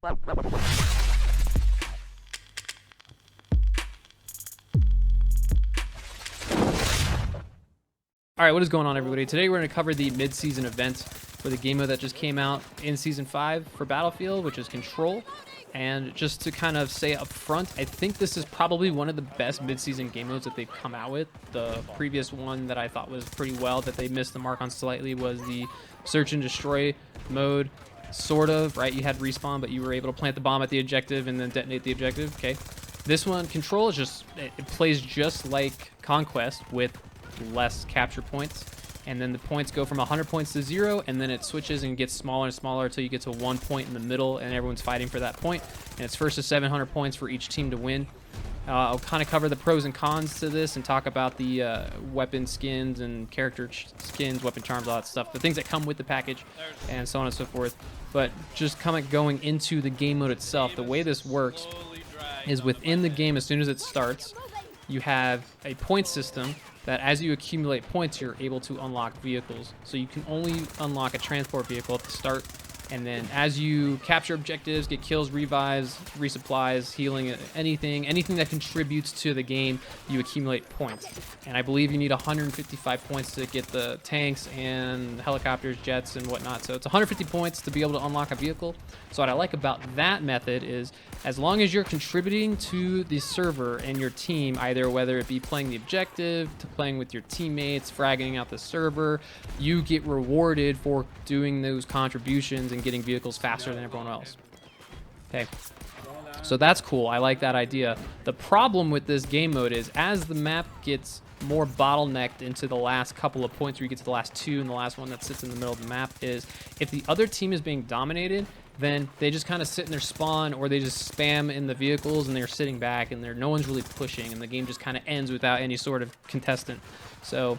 All right, what is going on, everybody? Today we're going to cover the mid-season event for the game mode that just came out in Season 5 for Battlefield, which is Control. And just to kind of say up front, I think this is probably one of the best mid-season game modes that they've come out with. The previous one that I thought was pretty well, that they missed the mark on slightly, was the Search and Destroy mode. Sort of, right? You had respawn, but you were able to plant the bomb at the objective and then detonate the objective, okay? This one, Control, is just, it plays just like Conquest with less capture points, and then the points go from 100 points to 0, and then it switches and gets smaller and smaller until you get to 1 point in the middle, and everyone's fighting for that point, and it's first to 700 points for each team to win. I'll kind of cover the pros and cons to this and talk about the weapon skins and character skins, weapon charms, all that stuff, the things that come with the package, and so on and so forth. But just kind of going into the game mode itself, the way this works is within the game, as soon as it starts, you have a point system that as you accumulate points, you're able to unlock vehicles. So you can only unlock a transport vehicle at the start, and then as you capture objectives, get kills, revives, resupplies, healing, anything that contributes to the game, you accumulate points. And I believe you need 155 points to get the tanks and helicopters, jets, and whatnot. So it's 150 points to be able to unlock a vehicle. So what I like about that method is, as long as you're contributing to the server and your team, either whether it be playing the objective, to playing with your teammates, fragging out the server, you get rewarded for doing those contributions and getting vehicles faster than everyone else. Okay, so that's cool. I like that idea. The problem with this game mode is, as the map gets more bottlenecked into the last couple of points, where you get to the last two and the last one that sits in the middle of the map, is if the other team is being dominated, then they just kind of sit in their spawn, or they just spam in the vehicles and they're sitting back and no one's really pushing, and the game just kind of ends without any sort of contestant. So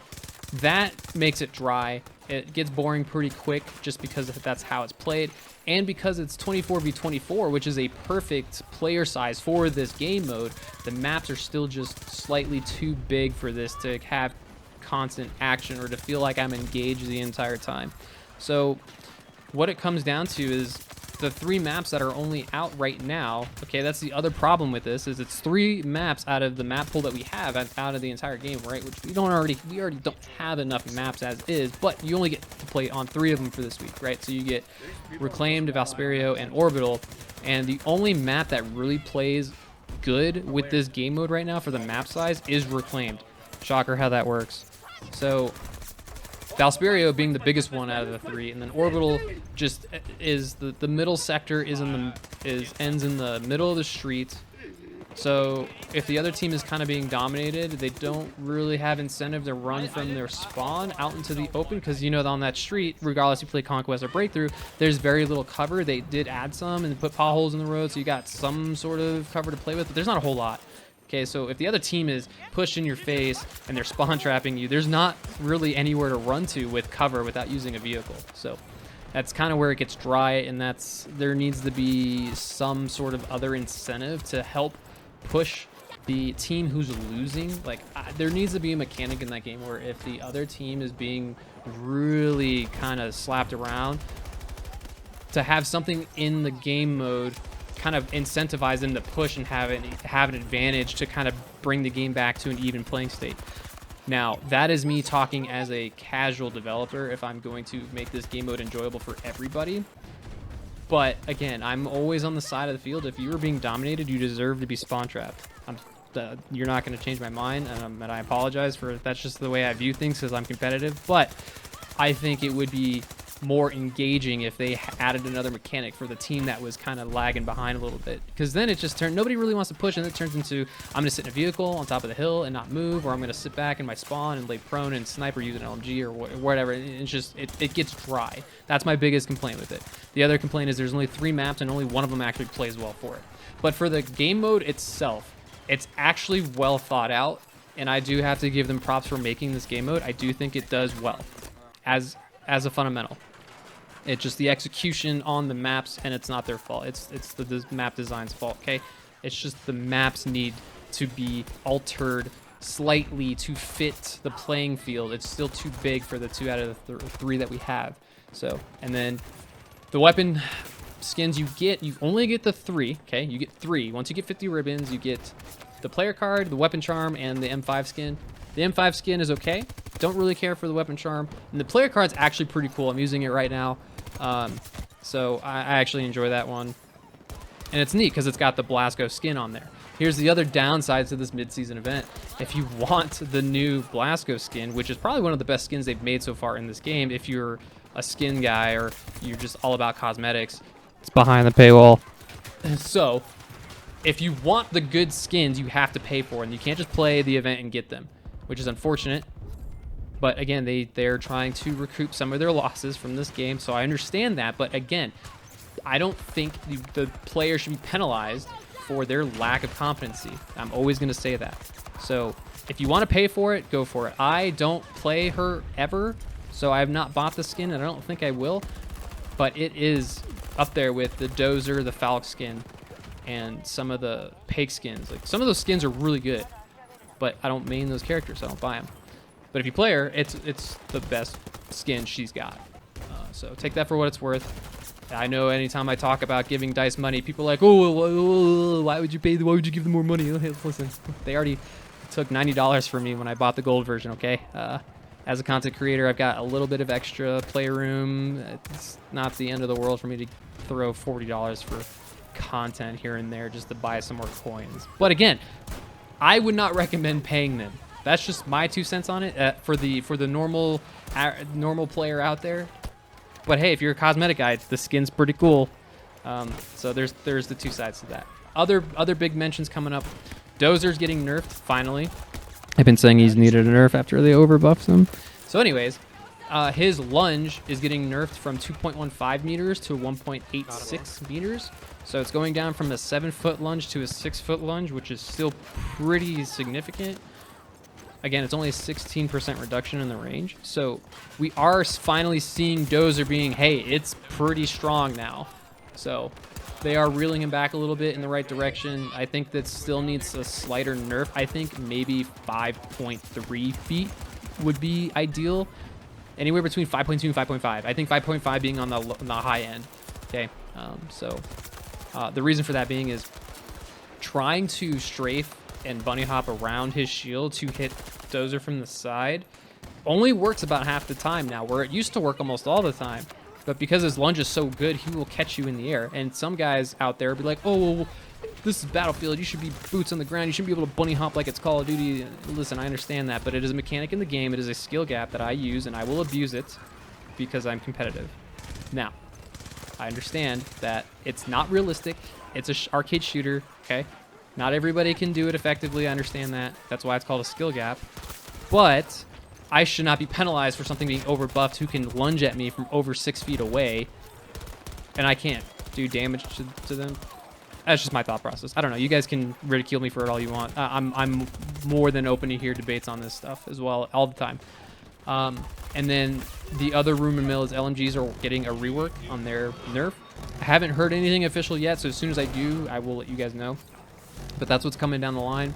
that makes it dry. It gets boring pretty quick just because that's how it's played, and because it's 24v24, which is a perfect player size for this game mode. The maps are still just slightly too big for this to have constant action or to feel like I'm engaged the entire time. So what it comes down to is the 3 maps that are only out right now. Okay, that's the other problem with this, is it's 3 maps out of the map pool that we have out of the entire game, right? Which we already don't have enough maps as is, but you only get to play on 3 of them for this week, right? So you get Reclaimed, Valsperio, and Orbital, and the only map that really plays good with this game mode right now for the map size is Reclaimed. Shocker how that works. So Valsperio being the biggest one out of the 3, and then Orbital just is the middle sector ends in the middle of the street. So if the other team is kind of being dominated, they don't really have incentive to run from their spawn out into the open, because you know, on that street, regardless if you play Conquest or Breakthrough, there's very little cover. They did add some and put potholes in the road, so you got some sort of cover to play with, but there's not a whole lot. Okay, so if the other team is pushed in your face and they're spawn trapping you, there's not really anywhere to run to with cover without using a vehicle. So that's kind of where it gets dry, and there needs to be some sort of other incentive to help push the team who's losing. Like, there needs to be a mechanic in that game where if the other team is being really kind of slapped around, to have something in the game mode kind of incentivize them to push and have an advantage to kind of bring the game back to an even playing state. Now, that is me talking as a casual developer, if I'm going to make this game mode enjoyable for everybody. But again, I'm always on the side of the field. If you were being dominated, you deserve to be spawn trapped. You're not going to change my mind, and I apologize for that's just the way I view things, because I'm competitive. But I think it would be more engaging if they added another mechanic for the team that was kind of lagging behind a little bit, because then it just nobody really wants to push, and it turns into, I'm gonna sit in a vehicle on top of the hill and not move, or I'm gonna sit back in my spawn and lay prone and sniper using an LMG or whatever. It's just it gets dry. That's my biggest complaint with it. The other complaint is there's only 3 maps and only one of them actually plays well for it. But for the game mode itself, it's actually well thought out, and I do have to give them props for making this game mode. I do think it does well as a fundamental. It's just the execution on the maps, and it's not their fault. It's the map design's fault, okay? It's just the maps need to be altered slightly to fit the playing field. It's still too big for the 2 out of the 3 that we have. So, and then the weapon skins you get, you only get the 3, okay? You get 3. Once you get 50 ribbons, you get the player card, the weapon charm, and the M5 skin. The M5 skin is okay. Don't really care for the weapon charm. And the player card's actually pretty cool. I'm using it right now. So I actually enjoy that one. And it's neat because it's got the Blasco skin on there. Here's the other downsides to this mid-season event. If you want the new Blasco skin, which is probably one of the best skins they've made so far in this game, if you're a skin guy or you're just all about cosmetics, it's behind the paywall. So if you want the good skins, you have to pay for them. You can't just play the event and get them, which is unfortunate. But again, they're trying to recoup some of their losses from this game, so I understand that. But again, I don't think the player should be penalized for their lack of competency. I'm always going to say that. So if you want to pay for it, go for it. I don't play her ever, so I have not bought the skin, and I don't think I will. But it is up there with the Dozer, the Falk skin, and some of the Pake skins. Like, some of those skins are really good, but I don't main those characters, so I don't buy them. But if you play her, it's the best skin she's got. So take that for what it's worth. I know anytime I talk about giving DICE money, people are like, oh, why would you pay? Why would you give them more money? Listen, they already took $90 from me when I bought the gold version, okay? As a content creator, I've got a little bit of extra playroom. It's not the end of the world for me to throw $40 for content here and there just to buy some more coins. But again, I would not recommend paying them. That's just my 2 cents on it for the normal player out there. But hey, if you're a cosmetic guy, the skin's pretty cool. So there's the 2 sides to that. Other big mentions coming up. Dozer's getting nerfed finally. I've been saying he's needed a nerf after they overbuffed him. So anyways, his lunge is getting nerfed from 2.15 meters to 1.86 meters. So it's going down from a 7-foot lunge to a 6-foot lunge, which is still pretty significant. Again, it's only a 16% reduction in the range. So we are finally seeing Dozer being, hey, it's pretty strong now. So they are reeling him back a little bit in the right direction. I think that still needs a slighter nerf. I think maybe 5.3 feet would be ideal. Anywhere between 5.2 and 5.5. I think 5.5 being on the high end. Okay, the reason for that being is trying to strafe and bunny hop around his shield to hit Dozer from the side only works about half the time now, where it used to work almost all the time. But because his lunge is so good, he will catch you in the air. And some guys out there will be like, oh, this is Battlefield. You should be boots on the ground. You shouldn't be able to bunny hop like it's Call of Duty. Listen, I understand that, but it is a mechanic in the game. It is a skill gap that I use, and I will abuse it because I'm competitive. Now, I understand that it's not realistic. It's an arcade shooter, okay? Not everybody can do it effectively. I understand that. That's why it's called a skill gap. But I should not be penalized for something being overbuffed who can lunge at me from over 6 feet away, and I can't do damage to them. That's just my thought process. I don't know. You guys can ridicule me for it all you want. I'm more than open to hear debates on this stuff as well, all the time. And then the other rumor mill is LMGs are getting a rework on their nerf. I haven't heard anything official yet, so as soon as I do, I will let you guys know. But that's what's coming down the line.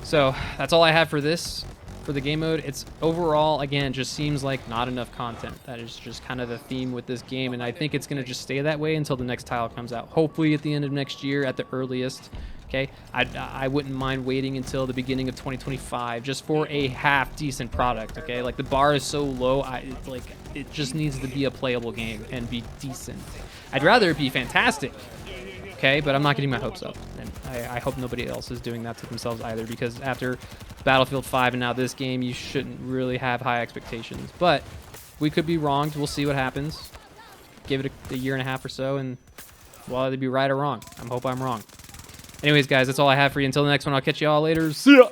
So that's all I have for this, for the game mode. It's overall, again, just seems like not enough content. That is just kind of the theme with this game, and I think it's going to just stay that way until the next tile comes out. Hopefully at the end of next year at the earliest. Okay, I wouldn't mind waiting until the beginning of 2025 just for a half decent product. Okay, like the bar is so low, it just needs to be a playable game and be decent. I'd rather it be fantastic. Okay, but I'm not getting my hopes up, and I hope nobody else is doing that to themselves either, because after Battlefield 5 and now this game, you shouldn't really have high expectations. But we could be wronged. We'll see what happens. Give it a year and a half or so, and well, either be right or wrong. I hope I'm wrong. Anyways, guys, that's all I have for you. Until the next one, I'll catch you all later. See ya!